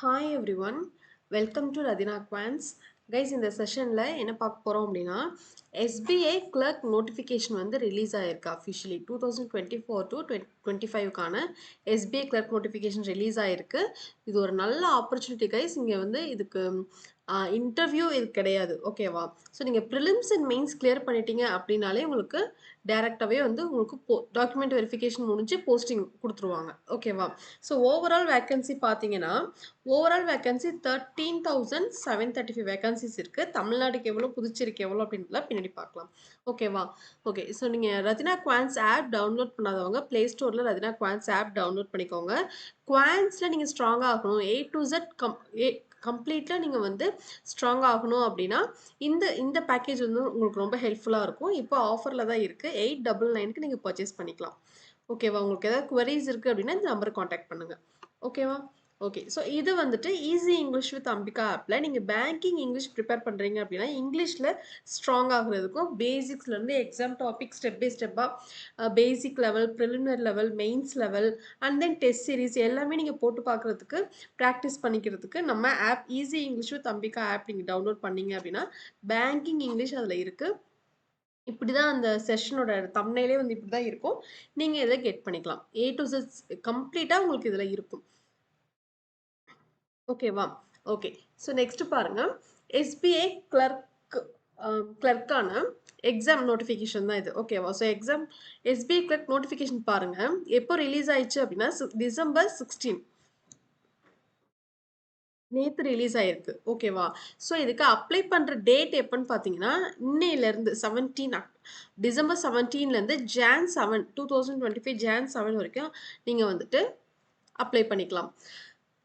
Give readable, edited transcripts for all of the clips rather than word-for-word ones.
Hi everyone, welcome to Radina Quants. Guys, இந்த செஷனில் என்ன பார்க்க போகிறோம் அப்படின்னா எஸ்பிஐ கிளர்க் நோட்டிஃபிகேஷன் வந்து ரிலீஸ் ஆகிருக்கு அஃபிஷியலி 2024 to 2025க்கான எஸ்பிஐ கிளர்க் நோட்டிஃபிகேஷன் ரிலீஸ் ஆகிருக்கு. இது ஒரு நல்ல ஆப்பர்ச்சுனிட்டி கைஸ். இங்கே வந்து இதுக்கு இன்டர்வியூ இது கிடையாது, ஓகேவா? ஸோ நீங்கள் ப்ரிலிம்ஸ் அண்ட் மெயின்ஸ் கிளியர் பண்ணிட்டீங்க அப்படின்னாலே உங்களுக்கு டேரெக்டாகவே வந்து உங்களுக்கு டாக்குமெண்ட் வெரிஃபிகேஷன் முடிஞ்சு போஸ்டிங் கொடுத்துருவாங்க, ஓகேவா? ஸோ ஓவரால் வேக்கன்சி பார்த்தீங்கன்னா ஓவரால் வேக்கன்சி 13,735 வேகன்சிஸ் இருக்குது. தமிழ்நாடுக்கு எவ்வளோ, புதுச்சேரிக்கு எவ்வளோ அப்படின்றத பின்னாடி பார்க்கலாம், ஓகேவா? ஓகே, ஸோ நீங்கள் ரதினா குவான்ஸ் ஆப் டவுன்லோட் பண்ணாதவங்க ப்ளே ஸ்டோரில் ரதினா குவான்ஸ் ஆப் டவுன்லோட் பண்ணிக்கோங்க. குவான்ஸில் நீங்கள் ஸ்ட்ராங்காக ஆகணும், A to Z கம்ப்ளீட்டாக நீங்கள் வந்து ஸ்ட்ராங் ஆகணும் அப்படின்னா இந்த இந்த பேக்கேஜ் வந்து உங்களுக்கு ரொம்ப ஹெல்ப்ஃபுல்லாக இருக்கும். இப்போ ஆஃபரில் தான் இருக்குது. 899க்கு நீங்கள் பர்ச்சேஸ் பண்ணிக்கலாம், ஓகேவா? உங்களுக்கு ஏதாவது குவரிஸ் இருக்குது அப்படின்னா இந்த நம்பருக்கு காண்டாக்ட் பண்ணுங்கள், ஓகேவா? ஓகே, ஸோ இது வந்துட்டு ஈஸி இங்கிலீஷ் வித் அம்பிகா ஆப்பில் நீங்கள் பேங்கிங் இங்கிலீஷ் ப்ரிப்பேர் பண்ணுறீங்க அப்படின்னா இங்கிலீஷில் ஸ்ட்ராங் ஆகுறதுக்கும் பேசிக்ஸ்லேருந்து எக்ஸாம் டாபிக் ஸ்டெப் பை ஸ்டெப்பாக basic level, preliminary level, mains level and then test series எல்லாமே நீங்கள் போட்டு பார்க்குறதுக்கு ப்ராக்டிஸ் பண்ணிக்கிறதுக்கு நம்ம app easy English with Ambika app நீங்கள் டவுன்லோட் பண்ணீங்க அப்படின்னா பேங்கிங் இங்கிலீஷ் அதில் இருக்குது. இப்படி தான் அந்த செஷனோட தம்ப்நெயிலே வந்து இப்படி தான் இருக்கும். நீங்கள் இதை கெட் பண்ணிக்கலாம். A to Z கம்ப்ளீட்டாக உங்களுக்கு இதில் இருக்கும், ஓகேவா? ஓகே, ஸோ நெக்ஸ்ட் பாருங்க, எஸ்பிஐ கிளர்க்கான எக்ஸாம் நோட்டிஃபிகேஷன் தான் இது, ஓகேவா? ஸோ எஸ்பிஐ கிளர்க் நோட்டிஃபிகேஷன் பாருங்க எப்போ ரிலீஸ் ஆயிடுச்சு அப்படின்னா December 16 நேற்று ரிலீஸ் ஆயிருக்கு, ஓகேவா? ஸோ இதுக்கு அப்ளை பண்ணுற டேட் எப்போன்னு பார்த்தீங்கன்னா இன்னையிலேருந்து 17 December 17லேருந்து Jan 7 2025 Jan 7 வரைக்கும் நீங்கள் வந்துட்டு அப்ளை பண்ணிக்கலாம்.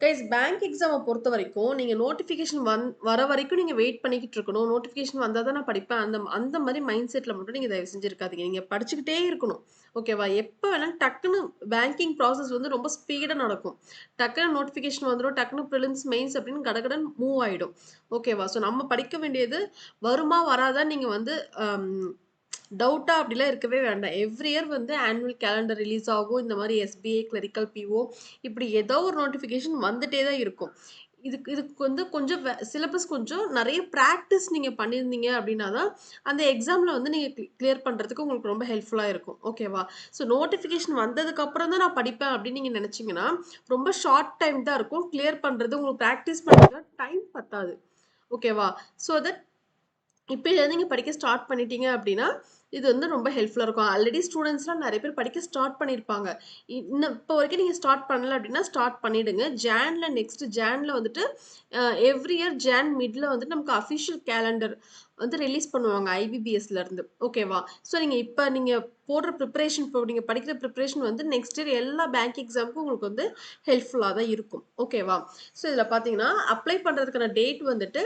கைஸ், பேங்க் எக்ஸாமை பொறுத்த வரைக்கும் நீங்கள் நோட்டிஃபிகேஷன் வர வரைக்கும் நீங்கள் வெயிட் பண்ணிக்கிட்டு இருக்கணும். நோட்டிஃபிகேஷன் வந்தால் தான் நான் படிப்பேன் அந்த அந்த மாதிரி மைண்ட் செட்டில் மட்டும் நீங்கள் தயவு செஞ்சுருக்காதீங்க. நீங்கள் படிச்சுக்கிட்டே இருக்கணும், ஓகேவா? எப்போ வேணாலும் டக்குன்னு பேங்கிங் ப்ராசஸ் வந்து ரொம்ப ஸ்பீடாக நடக்கும். டக்குன்னு நோட்டிஃபிகேஷன் வந்துடும், டக்குன்னு ப்ரிலிம்ஸ் மெயின்ஸ் அப்படின்னு கடகடன் மூவ் ஆகிடும், ஓகேவா? ஸோ நம்ம படிக்க வேண்டியது வருமா வராதான் நீங்கள் வந்து டவுட்டா அப்படிலாம் இருக்கவே வேண்டாம். எவ்ரி இயர் வந்து ஆனுவல் கேலண்டர் ரிலீஸ் ஆகும். இந்த மாதிரி எஸ்பிஐ கிளரிக்கல் பிஓ இப்படி ஏதோ ஒரு நோட்டிஃபிகேஷன் வந்துட்டே தான் இருக்கும். இதுக்கு வந்து கொஞ்சம் சிலபஸ் கொஞ்சம் நிறைய ப்ராக்டிஸ் நீங்கள் பண்ணியிருந்தீங்க அப்படின்னா தான் அந்த எக்ஸாமில் வந்து நீங்கள் கிளியர் பண்ணுறதுக்கு உங்களுக்கு ரொம்ப ஹெல்ப்ஃபுல்லாக இருக்கும், ஓகேவா? ஸோ நோட்டிஃபிகேஷன் வந்ததுக்கப்புறம் தான் நான் படிப்பேன் அப்படின்னு நீங்கள் நினச்சிங்கன்னா ரொம்ப ஷார்ட் டைம் தான் இருக்கும். கிளியர் பண்ணுறது உங்களுக்கு ப்ராக்டிஸ் பண்ணுறது டைம் பத்தாது, ஓகேவா? ஸோ தட் இப்போலேருந்து நீங்கள் படிக்க ஸ்டார்ட் பண்ணிட்டீங்க அப்படின்னா இது வந்து ரொம்ப ஹெல்ப்ஃபுல்லாக இருக்கும். ஆல்ரெடி ஸ்டூடெண்ட்ஸ்லாம் நிறைய பேர் படிக்க ஸ்டார்ட் பண்ணியிருப்பாங்க. இன்னும் இப்போ வரைக்கும் நீங்கள் ஸ்டார்ட் பண்ணல அப்படின்னா ஸ்டார்ட் பண்ணிவிடுங்க. நெக்ஸ்ட் ஜானில் வந்துட்டு எவ்ரி இயர் ஜான் மிடில் வந்துட்டு நமக்கு அஃபிஷியல் கேலண்டர் வந்து ரிலீஸ் பண்ணுவாங்க ஐபிபிஎஸ்லேருந்து, ஓகேவா? ஸோ நீங்கள் போடுற ப்ரிப்பரேஷன், இப்போ நீங்கள் படிக்கிற ப்ரிப்பரேஷன் வந்து நெக்ஸ்ட் இயர் எல்லா பேங்க் எக்ஸாமுக்கும் உங்களுக்கு வந்து ஹெல்ப்ஃபுல்லாக தான் இருக்கும், ஓகேவா? ஸோ இதில் பார்த்தீங்கன்னா அப்ளை பண்ணுறதுக்கான டேட் வந்துட்டு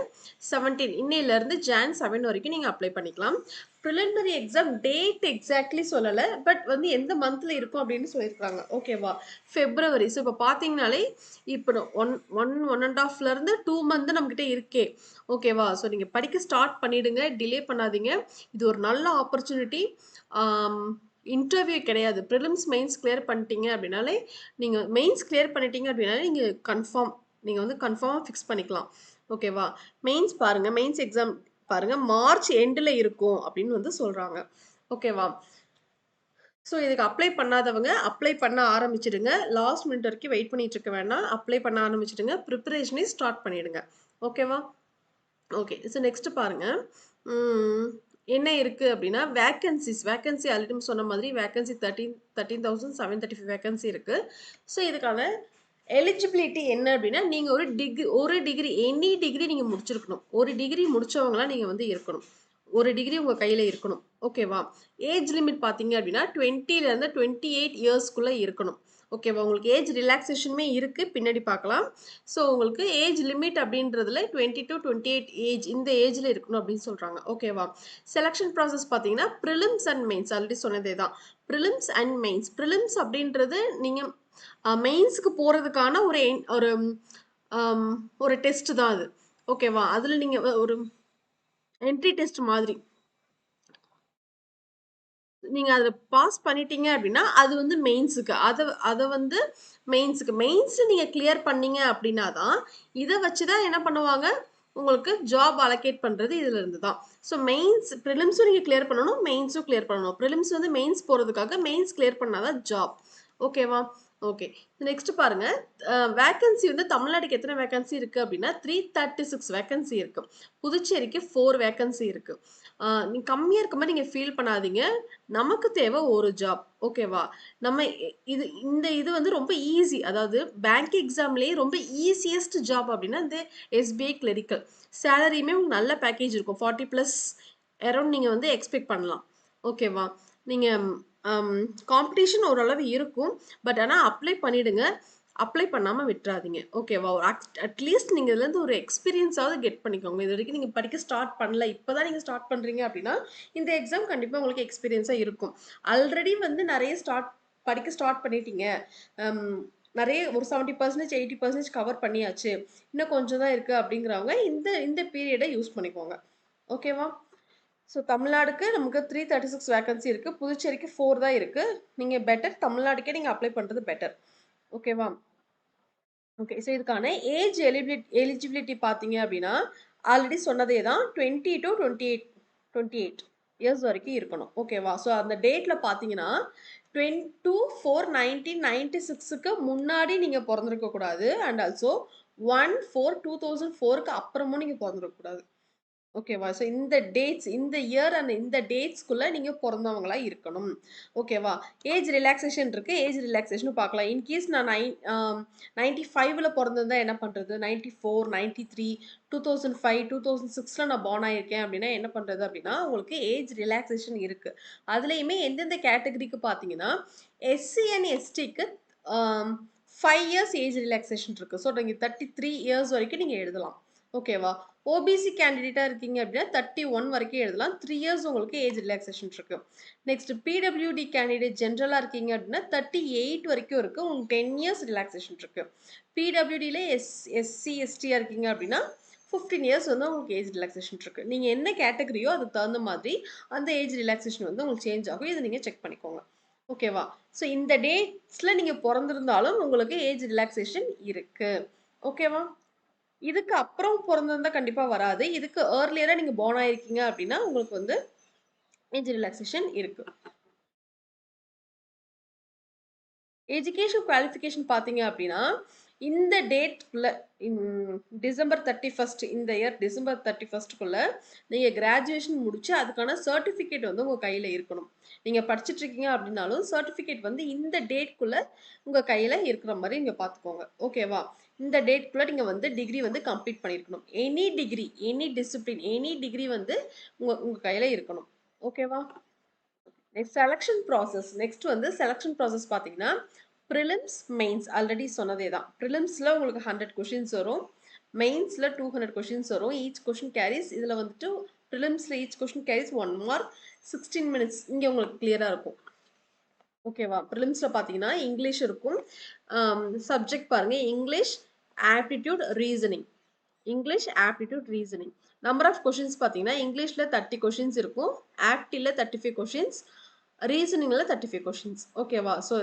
17 இன்னையிலேருந்து Jan 7 வரைக்கும் நீங்கள் அப்ளை பண்ணிக்கலாம். ப்ரிலிமினரி எக்ஸாம் டேட் எக்ஸாக்ட்லி சொல்லலை, பட் வந்து எந்த மந்த்தில் இருக்கும் அப்படின்னு சொல்லியிருக்காங்க, ஓகேவா? February. ஸோ இப்போ பார்த்தீங்கனாலே இப்போ ஒன் அண்ட் ஹாஃப்லேருந்து 2 மந்த் நம்மக்கிட்ட இருக்கே, ஓகேவா? ஸோ நீங்கள் படிக்க ஸ்டார்ட் பண்ணிவிடுங்க, டிலே பண்ணாதீங்க. இது ஒரு நல்ல ஆப்பர்ச்சுனிட்டி. இன்டர்வியூ கிடையாது, ப்ரிலிம்ஸ் மெயின்ஸ் கிளியர் பண்ணிட்டீங்க அப்படின்னாலே நீங்கள் மெயின்ஸ் கிளியர் பண்ணிட்டீங்க அப்படின்னாலே நீங்கள் வந்து கன்ஃபார்மாக ஃபிக்ஸ் பண்ணிக்கலாம், ஓகேவா? மெயின்ஸ் பாருங்கள், மெயின்ஸ் எக்ஸாம் பாருங்கள் மார்ச் எண்டில் இருக்கும் அப்படின்னு வந்து சொல்கிறாங்க, ஓகேவா? ஸோ இதுக்கு அப்ளை பண்ணாதவங்க அப்ளை பண்ண ஆரம்பிச்சிடுங்க. லாஸ்ட் மினிட் வரைக்கும் வெயிட் பண்ணிட்டு இருக்க வேண்டாம், அப்ளை பண்ண ஆரம்பிச்சிடுங்க. ப்ரிப்பரேஷனே ஸ்டார்ட் பண்ணிடுங்க, ஓகேவா? ஓகே, ஸோ நெக்ஸ்ட் பாருங்க, என்ன இருக்குது அப்படின்னா வேக்கன்சி ஆல்ரெடி சொன்ன மாதிரி வேக்கன்சி 13,735 வேக்கன்சி இருக்குது. ஸோ இதுக்கான எலிஜிபிலிட்டி என்ன அப்படின்னா நீங்கள் ஒரு டிகிரி எனி டிகிரி நீங்கள் முடிச்சிருக்கணும். ஒரு டிகிரி முடித்தவங்களாம் நீங்கள் வந்து இருக்கணும். ஒரு டிகிரி உங்கள் கையில் இருக்கணும், ஓகேவா? ஏஜ் லிமிட் பார்த்தீங்க அப்படின்னா 20லேருந்து 28 இயர்ஸ்க்குள்ளே இருக்கணும், ஓகேவா? உங்களுக்கு ஏஜ் ரிலாக்ஸேஷனுமே இருக்குது, பின்னாடி பார்க்கலாம். ஸோ உங்களுக்கு ஏஜ் லிமிட் அப்படின்றதுல 20 to 28 ஏஜ், இந்த ஏஜில் இருக்கணும் அப்படின்னு சொல்கிறாங்க, ஓகேவா? செலெக்ஷன் ப்ராசஸ் பார்த்தீங்கன்னா ப்ரிலிம்ஸ் அண்ட் மெயின்ஸ் ஆல்ரெடி சொன்னதே தான். Prelims and mains. ப்ரிலிம்ஸ் அப்படின்றது நீங்கள் மெயின்ஸுக்கு போகிறதுக்கான ஒரு ஒரு டெஸ்ட் தான் அது, ஓகேவா? அதில் நீங்கள் ஒரு என்ட்ரி டெஸ்ட் மாதிரி நீங்க அத பாஸ் பண்ணிட்டீங்க அப்படின்னா, அது வந்து மெயின்ஸுக்கு. அத வந்து மெயின்ஸ் நீங்க கிளியர் பண்ணீங்க அப்படின்னா தான், இத வச்சு தான் என்ன பண்ணுவாங்க, உங்களுக்கு ஜாப் அலோகேட் பண்றது இதுல இருந்து தான். ஸோ பிரிலிம்ஸும் நீங்க கிளியர் பண்ணணும், மெயின்ஸும் கிளியர் பண்ணணும். பிரிலிம்ஸ் வந்து மெயின்ஸ் போறதுக்காக மெயின்ஸ் கிளியர் பண்ணா தான் ஜாப். ஓகேவா? ஓகே. நெக்ஸ்ட் பாருங்க. வேக்கன்சி வந்து தமிழ்நாட்டுக்கு எத்தன வேக்கன்சி இருக்கு அப்படின்னா, 336 வேக்கன்சி இருக்கு. புதுச்சேரிக்கு 4 வேக்கன்சி இருக்கு. நீங்க கம்மியா இருக்க மாரி நீங்க ஃபீல் பண்ணாதீங்க. நமக்கு தேவை ஒரு ஜாப். ஓகேவா? நம்ம இது வந்து ரொம்ப ஈஸி. அதாவது பேங்க் எக்ஸாம்லயே ரொம்ப ஈஸியஸ்ட் ஜாப் அப்படின்னா, இந்த எஸ்பிஐ கிளரிக்கல். சேலரியுமே உங்களுக்கு நல்ல பேக்கேஜ் இருக்கும். 40 பிளஸ் அரவுண்ட் நீங்க வந்து எக்ஸ்பெக்ட் பண்ணலாம். ஓகேவா? நீங்க காம்படிஷன் ஓரளவு இருக்கும். பட் ஆனா அப்ளை பண்ணிடுங்க. அப்ளை பண்ணாம விட்டுறாதீங்க. ஓகேவா? அட்லீஸ்ட் நீங்க இதுலேருந்து ஒரு எக்ஸ்பீரியன்ஸாவது கெட் பண்ணிக்கோங்க. இதுவரைக்கும் நீங்க படிக்க ஸ்டார்ட் பண்ணல. இப்பதான் நீங்க ஸ்டார்ட் பண்றீங்க அப்படின்னா, இந்த எக்ஸாம் கண்டிப்பா உங்களுக்கு எக்ஸ்பீரியன்ஸா இருக்கும். ஆல்ரெடி வந்து நெறைய படிக்க ஸ்டார்ட் பண்ணிட்டீங்க. அம் நெறைய ஒரு 70% 80% கவர் பண்ணியாச்சு. இன்னும் கொஞ்சம் தான் இருக்கு அப்படிங்கிறவங்க இந்த இந்த பீரியட யூஸ் பண்ணிக்கோங்க. ஓகேவா? ஸோ தமிழ்நாடுக்கு நமக்கு 336 வேக்கன்சி இருக்கு. புதுச்சேரிக்கு 4 தான் இருக்கு. நீங்க பெட்டர் தமிழ்நாடுக்கே நீங்க அப்ளை பண்றது பெட்டர். ஓகேவா? ஓகே. ஸோ இதுக்கான ஏஜ் எலிஜிபிலிட்டி பார்த்தீங்க அப்படின்னா, ஆல்ரெடி சொன்னதே தான் 20 டூ 28 இயர்ஸ் வரைக்கும் இருக்கணும். ஓகேவா? ஸோ அந்த டேட்ல பார்த்தீங்கன்னா, 22/4/1996க்கு முன்னாடி நீங்க பொறந்திருக்க கூடாது. அண்ட் ஆல்சோ 1/4/2004க்கு அப்புறமும் நீங்க பொறந்திருக்க கூடாது. ஓகேவா? ஸோ இந்த இயர் அண்ட் இந்த டேட்ஸ்க்குள்ள நீங்க பொறந்தவங்களா இருக்கணும். ஓகேவா? ஏஜ் ரிலாக்சேஷன் இருக்கு. ஏஜ் ரிலாக்சேஷனும் பார்க்கலாம். இன்கேஸ் நான் 95ல பொறந்திருந்தா என்ன பண்றது? 94, 93, 2005, 2006ல நான் பார்ன் ஆயிருக்கேன் அப்படின்னா என்ன பண்றது அப்படின்னா, உங்களுக்கு ஏஜ் ரிலாக்சேஷன் இருக்கு. அதுலயுமே எந்தெந்த கேட்டகரிக்கு பார்த்தீங்கன்னா, எஸ்சி அண்ட் எஸ்டிக்கு ஆம் 5 இயர்ஸ் ஏஜ் ரிலாக்சேஷன் இருக்கு. ஸோ நீங்க 33 இயர்ஸ் வரைக்கும் நீங்க எழுதலாம். ஓகேவா? ஓபிசி கேண்டிடேட்டா இருக்கீங்க அப்படின்னா 31 வரைக்கும் எழுதலாம். 3 இயர்ஸ் உங்களுக்கு ஏஜ் ரிலாக்சேஷன் இருக்கு. நெக்ஸ்ட் பிடபிள்யூடி கேண்டிடேட் ஜென்ரலா இருக்கீங்க அப்படின்னா 38 வரைக்கும் இருக்கு. உங்களுக்கு 10 இயர்ஸ் ரிலாக்சேஷன் இருக்கு. பிடபிள்யூடில எஸ்சி எஸ்டியா இருக்கீங்க அப்படின்னா 15 இயர்ஸ் வந்து உங்களுக்கு ஏஜ் ரிலாக்சேஷன் இருக்கு. நீங்க என்ன கேட்டகரியோ அதுக்கு தகுந்த மாதிரி அந்த ஏஜ் ரிலாக்சேஷன் வந்து உங்களுக்கு சேஞ்ச் ஆகும். இதை நீங்க செக் பண்ணிக்கோங்க. ஓகேவா? ஸோ இந்த டேட்ஸ்ல நீங்க பொறந்திருந்தாலும் உங்களுக்கு ஏஜ் ரிலாக்சேஷன் இருக்கு. ஓகேவா? இதுக்கு அப்புறம் பொறந்திருந்தா கண்டிப்பா வராது. இதுக்கு ஏர்லியரா நீங்க பார்ன் ஆயிருக்கீங்க அப்படின்னா, உங்களுக்கு வந்து ஏஜ் ரிலாக்சேஷன் இருக்கு. எஜுகேஷன் குவாலிஃபிகேஷன் பார்த்தீங்க அப்படின்னா, இந்த டேட்குள்ள டிசம்பர் 31 இந்த இயர் டிசம்பர் 31க்குள்ள நீங்க கிராஜுவேஷன் முடிச்சு அதுக்கான சர்டிஃபிகேட் வந்து உங்க கையில இருக்கணும். நீங்க படிச்சுட்டு இருக்கீங்க அப்படின்னாலும், சர்டிஃபிகேட் வந்து இந்த டேட்குள்ள உங்க கையில இருக்கிற மாரி நீங்க பார்த்துக்கோங்க. ஓகேவா? இந்த டேட்குள்ள நீங்க வந்து டிகிரி வந்து கம்ப்ளீட் பண்ணியிருக்கணும். Any degree, any discipline, any degree வந்து உங்க உங்க கையில இருக்கணும். ஓகேவா? நெக்ஸ்ட் வந்து செலக்ஷன் ப்ராசஸ் பார்த்தீங்கன்னா, ப்ரிலிம்ஸ், மெயின்ஸ் ஆல்ரெடி சொன்னதே தான். ப்ரிலிம்ஸ்ல உங்களுக்கு 100 கொஷின்ஸ் வரும். மெயின்ஸ்ல 200 கொஷின்ஸ் வரும். ஈச் கொஷின் கேரிஸ் இதுல வந்துட்டு ப்ரிலிம்ஸ்ல each question carries 1 mark 16 minutes இங்க உங்களுக்கு கிளியரா இருக்கும். ஓகேவா? ப்ரிலிம்ஸ்ல பார்த்தீங்கன்னா, இங்கிலீஷ் இருக்கும். சப்ஜெக்ட் பாருங்க. English, aptitude, reasoning. English, aptitude, reasoning. Number of questions பார்த்தீங்கன்னா, இங்கிலீஷ்ல 30 கொஷின்ஸ் இருக்கும். ஆப்டில 35 கொஷின்ஸ். ரீசனிங்ல 35 கொஷின்ஸ். ஓகேவா? ஸோ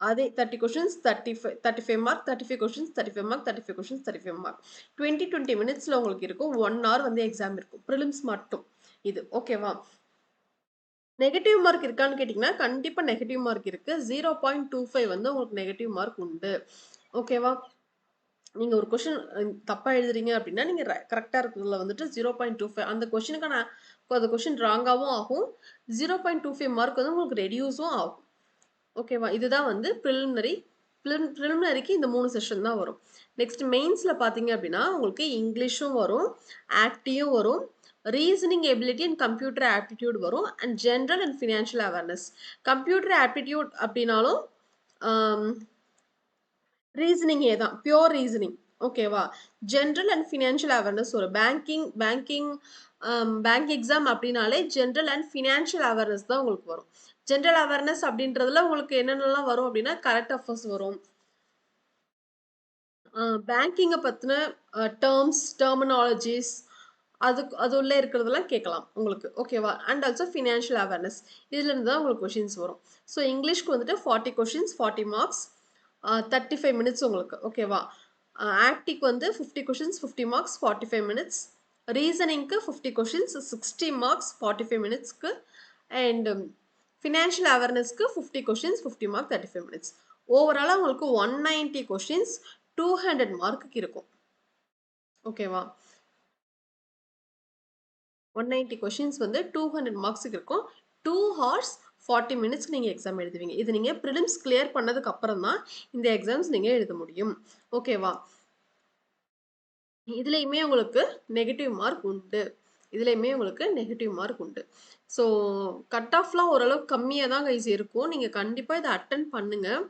அதே 30 questions 35 mark, 35 questions 35 mark, 35 questions 35 mark. 20 மினிட்ஸ்ல உங்களுக்கு இருக்கும். 1 ஹவர் வந்து எக்ஸாம் இருக்கும். ப்ரிலிம்ஸ் மட்டும். இது ஓகேவா? நெகட்டிவ் மார்க் இருக்கான்னு கேட்டீங்கன்னா, கண்டிப்பா நெகட்டிவ் மார்க் இருக்கு. 0.25 வந்து உங்களுக்கு நெகட்டிவ் மார்க் உண்டு. ஓகேவா? நீங்க ஒரு கொஸ்டின் தப்பா எழுதுறீங்க அப்படின்னா, நீங்க கரெக்ட்டா இருக்கிறதுல வந்துட்டு 0.25 அந்த கொஸ்டினுக்கான அந்த கொஸ்டின் ராங்காவும் ஆகும். 0.25 மார்க் வந்து உங்களுக்கு ரெடியூஸும் ஆகும். ஓகேவா? இதுதான் வந்து பிரிலிமினரிக்கு இந்த 3 செஷன் தான் வரும். நெக்ஸ்ட் மெயின்ஸ்ல பார்த்தீங்க அப்படின்னா, உங்களுக்கு இங்கிலீஷும் வரும், ஆக்டியும் வரும், reasoning ability and computer aptitude வரும் and general and financial awareness. Computer aptitude அப்படின்னாலும் ரீசனிங்கே தான். Pure reasoning. ஓகேவா? ஜெனரல் அண்ட் ஃபினான்ஷியல் அவேர்னஸ் வரும். பேங்க் எக்ஸாம் அப்படின்னாலே ஜெனரல் அண்ட் ஃபினான்ஷியல் அவேர்னஸ் தான் உங்களுக்கு வரும். ஜெனரல் அவேர்னஸ் அப்படின்றதுல உங்களுக்கு என்னென்னலாம் வரும் அப்படின்னா, கரண்ட் அஃபேர்ஸ் வரும். பேங்கிங்கை பற்றின டேர்ம்ஸ், டெர்மினாலஜிஸ், அது உள்ள இருக்கிறதெல்லாம் கேட்கலாம் உங்களுக்கு. ஓகேவா? And also financial awareness. இதுலேருந்து தான் உங்களுக்கு கொஷின்ஸ் வரும். ஸோ இங்கிலீஷ்க்கு வந்துட்டு 40 கொஷின்ஸ் 40 மார்க்ஸ் 35 மினிட்ஸ் உங்களுக்கு. ஓகேவா? ஆக்டிக்கு வந்து 50 கொஷின்ஸ் 50 மார்க்ஸ் 45 மினிட்ஸ். ரீசனிங்க்கு 50 கொஷின்ஸ் 60 மார்க்ஸ் 45 மினிட்ஸ்க்கு. அண்ட் ஃபினான்ஷியல் அவேர்னஸ்க்கு 50 கொஷின்ஸ் 50 மார்க் 35 மினிட்ஸ். ஓவராலாக உங்களுக்கு 190 கொஷின்ஸ் 200 மார்க்குக்கு இருக்கும். ஓகேவா? 190 கொஷின்ஸ் வந்து 200 மார்க்ஸுக்கு இருக்கும். 2 hours 40 மினிட்ஸ்க்கு நீங்கள் எக்ஸாம் எழுதுவீங்க. இது நீங்கள் ப்ரிலிம்ஸ் கிளியர் பண்ணதுக்கு அப்புறம் தான் இந்த எக்ஸாம்ஸ் நீங்கள் எழுத முடியும். ஓகேவா? இதுலேயுமே உங்களுக்கு நெகட்டிவ் மார்க் உண்டு. இதுலேயுமே உங்களுக்கு நெகட்டிவ் மார்க் உண்டு. ஸோ கட் ஆஃப்லாம் ஓரளவுக்கு கம்மியாக தான் கைஸ் இருக்கும். நீங்கள் கண்டிப்பாக இதை அட்டன் பண்ணுங்கள்.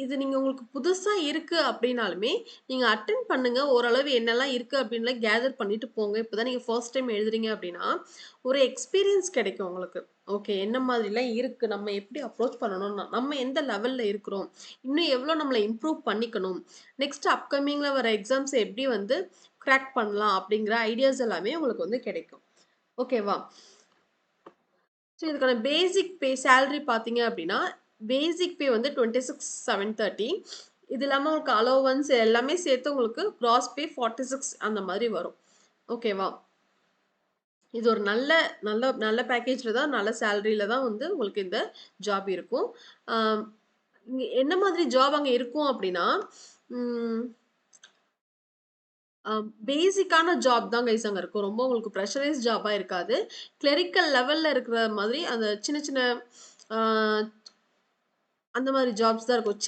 இது நீங்கள் உங்களுக்கு புதுசாக இருக்குது அப்படின்னாலுமே நீங்கள் அட்டன் பண்ணுங்கள். ஓரளவு என்னெல்லாம் இருக்குது அப்படின்லாம் கேதர் பண்ணிட்டு போங்க. இப்போ தான் நீங்கள் ஃபர்ஸ்ட் டைம் எழுதுறீங்க அப்படின்னா ஒரு எக்ஸ்பீரியன்ஸ் கிடைக்கும் உங்களுக்கு. ஓகே, என்ன மாதிரிலாம் இருக்குது, நம்ம எப்படி அப்ரோச் பண்ணணும், நம்ம எந்த லெவலில் இருக்கிறோம், இன்னும் எவ்வளோ நம்மளை இம்ப்ரூவ் பண்ணிக்கணும், நெக்ஸ்ட் அப்கமிங்கில் வர எக்ஸாம்ஸை எப்படி வந்து கிராக் பண்ணலாம் அப்படிங்கிற ஐடியாஸ் எல்லாமே உங்களுக்கு வந்து கிடைக்கும். ஓகேவா? ஸோ இதுக்கான பேசிக் பே சேலரி பார்த்தீங்க அப்படின்னா பேசிக் பே வந்து 26,730. இது இல்லாமல் உங்களுக்கு அலோவன்ஸ் எல்லாமே சேர்த்து உங்களுக்கு கிராஸ் பே 46 அந்த மாதிரி வரும். ஓகேவா? இது ஒரு நல்ல நல்ல நல்ல பேக்கேஜில் தான், நல்ல சேலரியில் தான் வந்து உங்களுக்கு இந்த ஜாப் இருக்கும். என்ன மாதிரி ஜாப் அங்கே இருக்கும் அப்படின்னா பேசிக்கான ஜாப் தான் கைஸ் அங்கே இருக்கும். ரொம்ப உங்களுக்கு ப்ரெஷரைஸ் ஜாபாக இருக்காது. கிளரிக்கல் லெவலில் இருக்கிற மாதிரி அந்த சின்ன சின்ன அந்த மாதிரி ஜாப்ஸ் தான் இருக்கும்.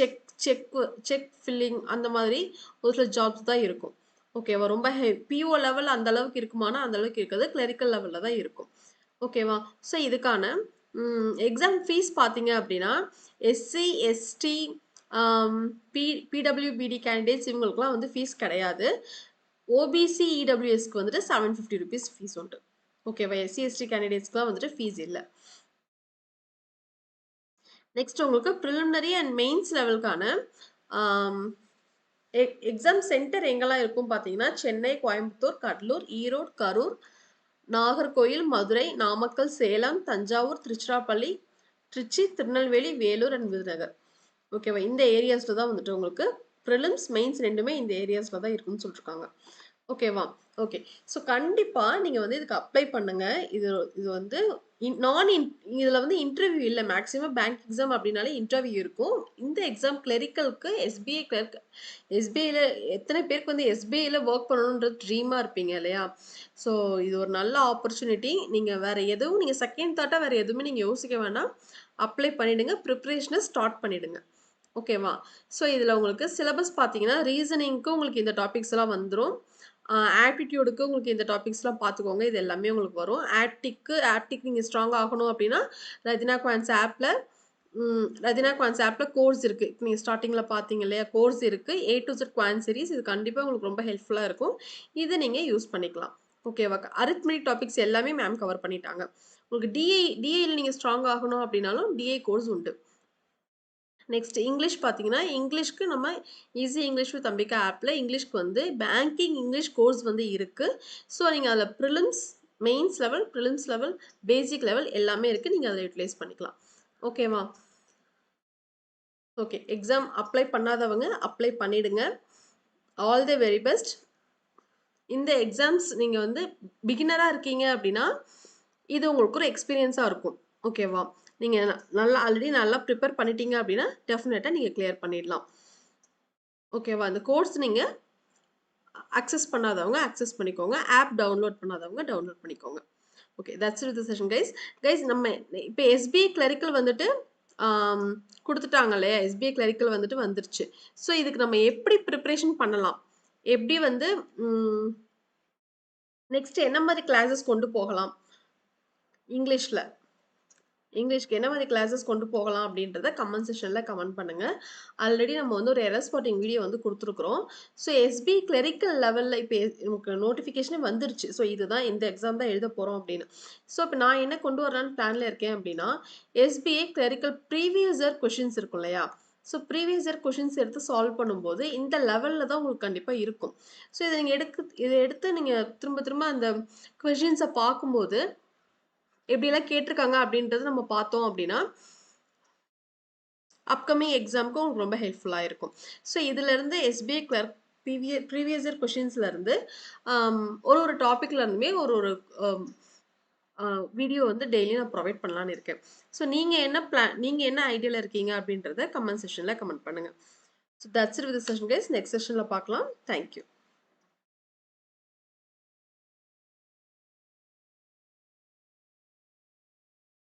செக் ஃபில்லிங் அந்த மாதிரி ஒரு சில ஜாப்ஸ் தான் இருக்கும். ஓகேவா? ரொம்ப பிஓ லெவல் அந்த அளவுக்கு இருக்குமானா அந்த அளவுக்கு இருக்காது. கிளரிக்கல் லெவலில் தான் இருக்கும். ஓகேவா? ஸோ இதுக்கான எக்ஸாம் ஃபீஸ் பார்த்தீங்க அப்படின்னா எஸ்சி எஸ்டி பிடபிள்யூபிடி கேண்டிடேட்ஸ் இவங்களுக்குலாம் வந்து ஃபீஸ் கிடையாது. ஓபிசி இடபிள்யூஎஸ்க்கு வந்துட்டு 750 ருபீஸ் ஃபீஸ் உண்டு. ஓகேவா? எஸ்சி எஸ்டி கேண்டிடேட்ஸ்க்குலாம் வந்துட்டு ஃபீஸ் இல்லை. நெக்ஸ்ட் உங்களுக்கு ப்ரிலிமினரி அண்ட் மெயின்ஸ் லெவலுக்கான எக்ஸாம் சென்டர் எங்கெல்லாம் இருக்கும் பார்த்தீங்கன்னா சென்னை, கோயம்புத்தூர், கடலூர், ஈரோடு, கரூர், நாகர்கோயில், மதுரை, நாமக்கல், சேலம், தஞ்சாவூர், திருச்சிராப்பள்ளி, திருச்சி, திருநெல்வேலி, வேலூர் அண்ட் விருதுநகர். ஓகேவா? இந்த ஏரியாஸில் தான் வந்துட்டு உங்களுக்கு ப்ரிலிம்ஸ் மெயின்ஸ் ரெண்டுமே இந்த ஏரியாஸில் தான் இருக்குன்னு சொல்லியிருக்காங்க. ஓகேவா? ஓகே. ஸோ கண்டிப்பாக நீங்கள் வந்து இதுக்கு அப்ளை பண்ணுங்கள். இது வந்து இதில் வந்து இன்டர்வியூ இல்லை. மேக்ஸிமம் பேங்க் எக்ஸாம் அப்படின்னாலே இன்டர்வியூ இருக்கும். இந்த எக்ஸாம் கிளரிக்கலுக்கு எஸ்பிஐ கிளர்க் எஸ்பிஐயில் எத்தனை பேருக்கு வந்து எஸ்பிஐயில் ஒர்க் பண்ணணுன்ற ட்ரீமாக இருப்பீங்க இல்லையா? ஸோ இது ஒரு நல்ல ஆப்பர்ச்சுனிட்டி. நீங்கள் வேறு எதுவும் நீங்கள் செகண்ட் தாட்டாக வேறு எதுவுமே நீங்கள் யோசிக்க வேண்டாம். அப்ளை பண்ணிவிடுங்க. ப்ரிப்ரேஷனை ஸ்டார்ட் பண்ணிவிடுங்க. ஓகேவா? ஸோ இதில் உங்களுக்கு சிலபஸ் பார்த்தீங்கன்னா ரீசனிங்க்கு உங்களுக்கு இந்த டாபிக்ஸ் எல்லாம் வந்துடும். ஆப்டிடியூடுக்கு உங்களுக்கு இந்த டாபிக்ஸ்லாம் பார்த்துக்கோங்க. இது எல்லாமே உங்களுக்கு வரும். ஆப்டிக் நீங்கள் ஸ்ட்ராங் ஆகணும் அப்படின்னா ரதினா குவான்ஸ் ஆப்பில் கோர்ஸ் இருக்குது. இப்போ நீங்கள் ஸ்டார்டிங்கில் பார்த்தீங்க இல்லையா, கோர்ஸ் இருக்குது. A to Z quant series. இது கண்டிப்பாக உங்களுக்கு ரொம்ப ஹெல்ப்ஃபுல்லாக இருக்கும். இதை நீங்கள் யூஸ் பண்ணிக்கலாம். ஓகேவா? அரித்மெட்டிக் டாபிக்ஸ் எல்லாமே மேம் கவர் பண்ணிட்டாங்க. உங்களுக்கு டிஐயில் நீங்கள் ஸ்ட்ராங் ஆகணும் அப்படின்னாலும் டிஐ கோர்ஸ் உண்டு. நெக்ஸ்ட் இங்கிலீஷ் பார்த்தீங்கன்னா இங்கிலீஷ்க்கு நம்ம ஈஸி இங்கிலீஷ் வித் அம்பிகா ஆப்பில் இங்கிலீஷ்க்கு வந்து பேங்கிங் இங்கிலீஷ் கோர்ஸ் வந்து இருக்குது. ஸோ நீங்கள் அதில் prelims mains level, prelims level, basic level எல்லாமே இருக்குது. நீங்கள் அதில் யூட்டிலைஸ் பண்ணிக்கலாம். ஓகேவா? ஓகே, எக்ஸாம் அப்ளை பண்ணாதவங்க அப்ளை பண்ணிவிடுங்க. All the very best. இந்த எக்ஸாம்ஸ் நீங்கள் வந்து பிகினராக இருக்கீங்க அப்படின்னா இது உங்களுக்கு ஒரு எக்ஸ்பீரியன்ஸாக இருக்கும். ஓகேவா? நீங்கள் ஆல்ரெடி நல்லா ப்ரிப்பேர் பண்ணிட்டீங்க அப்படின்னா டெஃபினட்டாக நீங்கள் கிளியர் பண்ணிடலாம். ஓகேவா? இந்த கோர்ஸ் நீங்கள் அக்சஸ் பண்ணாதவங்க அக்சஸ் பண்ணிக்கோங்க. ஆப் டவுன்லோட் பண்ணாதவங்க டவுன்லோட் பண்ணிக்கோங்க. Okay, that's it the session guys. நம்ம இப்போ எஸ்பிஐ கிளரிக்கல் வந்துட்டு கொடுத்துட்டாங்க இல்லையா? எஸ்பிஐ கிளரிக்கல் வந்துட்டு வந்துருச்சு. ஸோ இதுக்கு நம்ம எப்படி ப்ரிப்ரேஷன் பண்ணலாம், எப்படி வந்து நெக்ஸ்ட் என்ன மாதிரி கிளாஸஸ் கொண்டு போகலாம், இங்கிலீஷ்க்கு என்ன மாதிரி கிளாஸஸ் கொண்டு போகலாம் அப்படின்றத கமெண்ட் செஷனில் கமெண்ட் பண்ணுங்கள். ஆல்ரெடி நம்ம வந்து ஒரு எரர் ஸ்பாட்டிங் வீடியோ வந்து கொடுத்துருக்குறோம். ஸோ எஸ்பிஐ கிளரிக்கல் லெவலில் இப்போ நமக்கு நோட்டிஃபிகேஷனே வந்துருச்சு. ஸோ இதுதான் இந்த எக்ஸாம் தான் எழுத போகிறோம் அப்படின்னு. ஸோ இப்போ நான் என்ன கொண்டு வரலான்னு பிளானில் இருக்கேன் அப்படின்னா SBI clerical previous year questions இருக்கும் இல்லையா, ஸோ ப்ரீவியஸ் இயர் கொஷின்ஸ் எடுத்து சால்வ் பண்ணும்போது இந்த லெவலில் தான் உங்களுக்கு கண்டிப்பாக இருக்கும். ஸோ இதை எடுத்து நீங்கள் திரும்ப திரும்ப அந்த கொஷின்ஸை பார்க்கும்போது எப்படியெல்லாம் கேட்டிருக்காங்க அப்படின்றது நம்ம பார்த்தோம் அப்படின்னா அப்கமிங் எக்ஸாமுக்கு உங்களுக்கு ரொம்ப ஹெல்ப்ஃபுல்லாக இருக்கும். ஸோ இதிலிருந்து எஸ்பிஐ கிளர்க் ப்ரீவியஸ் இயர் கொஷின்ஸ்லேருந்து ஒரு டாப்பிக்ல இருந்துமே ஒரு ஒரு வீடியோ வந்து டெய்லி நான் ப்ரொவைட் பண்ணலான்னு இருக்கேன். ஸோ நீங்கள் என்ன ஐடியாவில் இருக்கீங்க அப்படின்றத கமெண்ட் செஷனில் கமெண்ட் பண்ணுங்கள். So that's it with session guys. Next செஷனில் பார்க்கலாம். தேங்க்யூ.